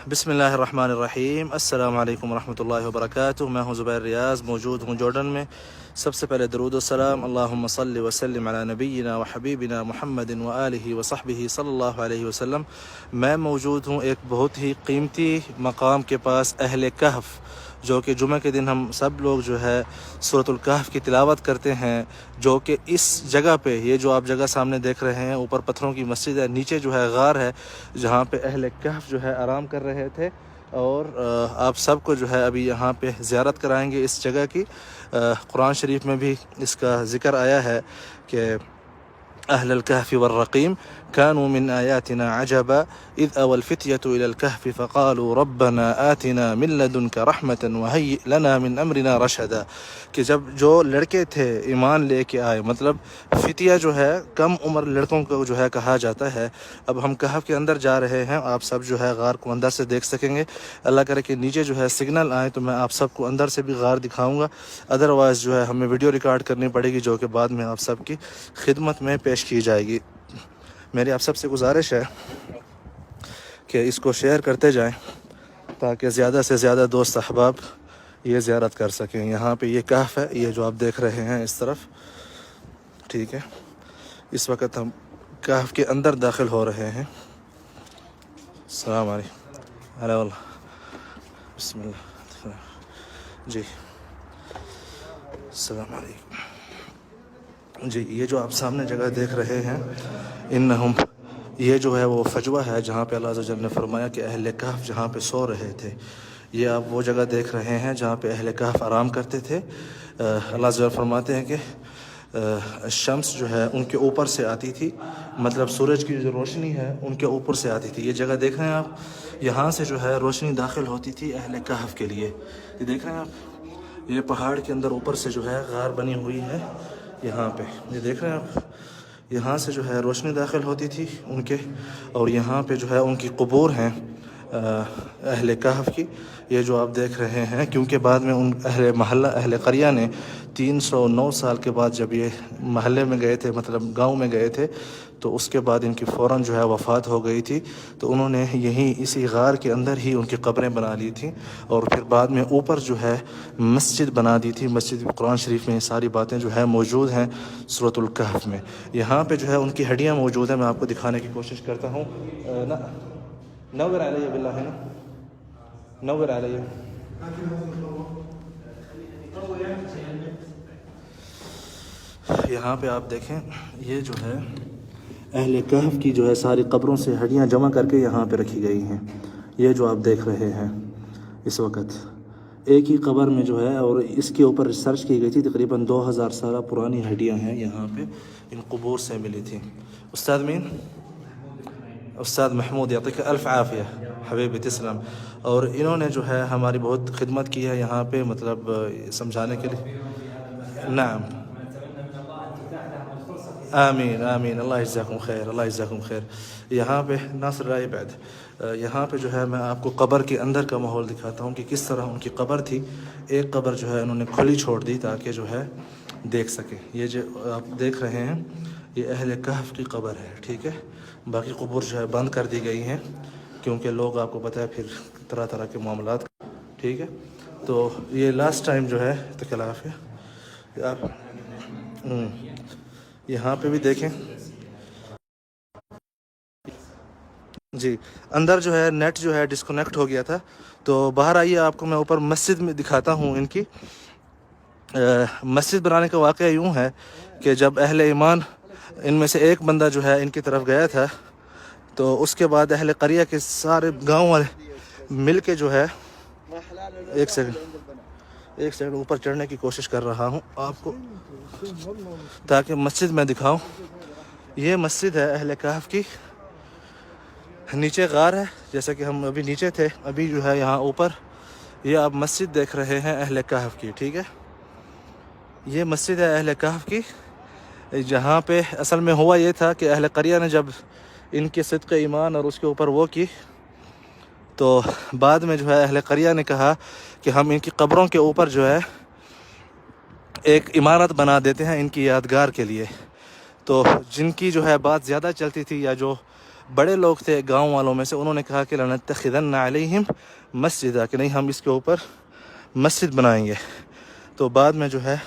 بسم اللہ الرحمن الرحیم۔ السلام علیکم ورحمۃ اللہ وبرکاتہ۔ میں ہوں زبیر ریاض، موجود ہوں جارڈن میں۔ سب سے پہلے درود و سلام اللہم صلی وسلم علی نبینا و حبیبنا محمد و آلہ و صحبہ صلی اللہ علیہ وسلم۔ میں موجود ہوں ایک بہت ہی قیمتی مقام کے پاس، اہل کہف، جو کہ جمعہ کے دن ہم سب لوگ جو ہے سورۃ الکہف کی تلاوت کرتے ہیں، جو کہ اس جگہ پہ، یہ جو آپ جگہ سامنے دیکھ رہے ہیں، اوپر پتھروں کی مسجد ہے، نیچے جو ہے غار ہے جہاں پہ اہل کہف جو ہے آرام کر رہے تھے، اور آپ سب کو جو ہے ابھی یہاں پہ زیارت کرائیں گے اس جگہ کی۔ قرآن شریف میں بھی اس کا ذکر آیا ہے کہ اہل الکہف والرقیم كانوا من آیاتنا عجبا اذ اوى الفتية الى الكهف فقالوا ربنا آتنا من لدنك رحمة وهيئ لنا من امرنا رشدا، کہ جب جو لڑکے تھے ایمان لے کے آئے، مطلب فتیہ جو ہے کم عمر لڑکوں کو جو ہے کہا جاتا ہے۔ اب ہم کہف کے اندر جا رہے ہیں، آپ سب جو ہے غار کو اندر سے دیکھ سکیں گے۔ اللہ کرے کہ نیچے جو ہے سگنل آئے تو میں آپ سب کو اندر سے بھی غار دکھاؤں گا، ادروائز جو ہے ہمیں ویڈیو ریکارڈ کرنی پڑے گی، جو کہ بعد میں آپ سب کی خدمت میں پیش کی جائے گی۔ میری آپ سب سے گزارش ہے کہ اس کو شیئر کرتے جائیں تاکہ زیادہ سے زیادہ دوست احباب یہ زیارت کر سکیں۔ یہاں پہ یہ کہف ہے، یہ جو آپ دیکھ رہے ہیں اس طرف، ٹھیک ہے۔ اس وقت ہم کہف کے اندر داخل ہو رہے ہیں۔ السلام علیکم۔ ہلا واللہ، بسم اللہ جی، السلام علیکم جی۔ یہ جو آپ سامنے جگہ دیکھ رہے ہیں، انہم، یہ جو ہے وہ فجوہ ہے جہاں پہ اللہ عز و جل نے فرمایا کہ اہل کہف جہاں پہ سو رہے تھے۔ یہ آپ وہ جگہ دیکھ رہے ہیں جہاں پہ اہل کہف آرام کرتے تھے۔ اللہ عز و جل فرماتے ہیں کہ شمس جو ہے ان کے اوپر سے آتی تھی، مطلب سورج کی جو روشنی ہے ان کے اوپر سے آتی تھی۔ یہ جگہ دیکھ رہے ہیں آپ، یہاں سے جو ہے روشنی داخل ہوتی تھی اہل کہف کے لیے۔ یہ دیکھ رہے ہیں آپ، یہ پہاڑ کے اندر اوپر سے جو ہے غار بنی ہوئی ہے یہاں پہ، یہ دیکھ رہے ہیں آپ، یہاں سے جو ہے روشنی داخل ہوتی تھی ان کے، اور یہاں پہ جو ہے ان کی قبور ہیں اہل کہف کی، یہ جو آپ دیکھ رہے ہیں۔ کیونکہ بعد میں ان اہل محلہ، اہل قریہ نے 309 سال کے بعد جب یہ محلے میں گئے تھے، مطلب گاؤں میں گئے تھے، تو اس کے بعد ان کی فوراً جو ہے وفات ہو گئی تھی، تو انہوں نے یہیں اسی غار کے اندر ہی ان کی قبریں بنا لی تھیں، اور پھر بعد میں اوپر جو ہے مسجد بنا دی تھی۔ مسجد قرآن شریف میں یہ ساری باتیں جو ہے موجود ہیں سورۃ الکہف میں۔ یہاں پہ جو ہے ان کی ہڈیاں موجود ہیں، میں آپ کو دکھانے کی کوشش کرتا ہوں۔ نور علیہ باللہ، نور علیہ، یہاں پہ آپ دیکھیں، یہ جو ہے اہل کہف کی جو ہے ساری قبروں سے ہڈیاں جمع کر کے یہاں پہ رکھی گئی ہیں۔ یہ جو آپ دیکھ رہے ہیں اس وقت ایک ہی قبر میں جو ہے، اور اس کے اوپر ریسرچ کی گئی تھی، تقریباً 2000 سالہ پرانی ہڈیاں ہیں یہاں پہ، ان قبور سے ملی تھیں۔ استاد مین؟ استاد محمود، یعطیک الف عافیہ حبیبی، تسلم۔ اور انہوں نے جو ہے ہماری بہت خدمت کی ہے یہاں پہ، مطلب سمجھانے کے لیے۔ نعم، آمین آمین، اللہ جزاکم خیر، اللہ جزاکم خیر۔ یہاں پہ ناصر رائے بعد، یہاں پہ جو ہے میں آپ کو قبر کے اندر کا ماحول دکھاتا ہوں کہ کس طرح ان کی قبر تھی۔ ایک قبر جو ہے انہوں نے کھلی چھوڑ دی تاکہ جو ہے دیکھ سکیں۔ یہ جو آپ دیکھ رہے ہیں یہ اہل کہف کی قبر ہے، ٹھیک ہے۔ باقی قبور جو ہے بند کر دی گئی ہیں، کیونکہ لوگ، آپ کو پتہ ہے پھر طرح طرح کے معاملات، ٹھیک ہے۔ تو یہ لاسٹ ٹائم جو ہے تکلاف ہے، آپ یہاں پہ بھی دیکھیں جی۔ اندر جو ہے نیٹ جو ہے ڈسکنیکٹ ہو گیا تھا، تو باہر آئیے آپ کو میں اوپر مسجد میں دکھاتا ہوں ان کی۔ مسجد بنانے کا واقعہ یوں ہے کہ جب اہل ایمان، ان میں سے ایک بندہ جو ہے ان کی طرف گیا تھا، تو اس کے بعد اہل قریہ کے سارے گاؤں والے مل کے جو ہے، ایک سیکنڈ اوپر چڑھنے کی کوشش کر رہا ہوں آپ کو تاکہ مسجد میں دکھاؤں۔ یہ مسجد ہے اہل کہف کی، نیچے غار ہے، جیسا کہ ہم ابھی نیچے تھے، ابھی جو ہے یہاں اوپر یہ آپ مسجد دیکھ رہے ہیں اہل کہف کی، ٹھیک ہے۔ یہ مسجد ہے اہل کہف کی، جہاں پہ اصل میں ہوا یہ تھا کہ اہل قریہ نے جب ان کے صدق ایمان اور اس کے اوپر وہ کی، تو بعد میں جو ہے اہل قریہ نے کہا کہ ہم ان کی قبروں کے اوپر جو ہے ایک عمارت بنا دیتے ہیں ان کی یادگار کے لیے۔ تو جن کی جو ہے بات زیادہ چلتی تھی، یا جو بڑے لوگ تھے گاؤں والوں میں سے، انہوں نے کہا کہ لنتخذن علیہم مسجدا، کہ نہیں ہم اس کے اوپر مسجد بنائیں گے. تو بعد میں جو ہے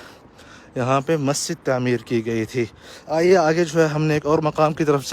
یہاں پہ مسجد تعمیر کی گئی تھی. آئیے آگے جو ہے ہم نے ایک اور مقام کی طرف چل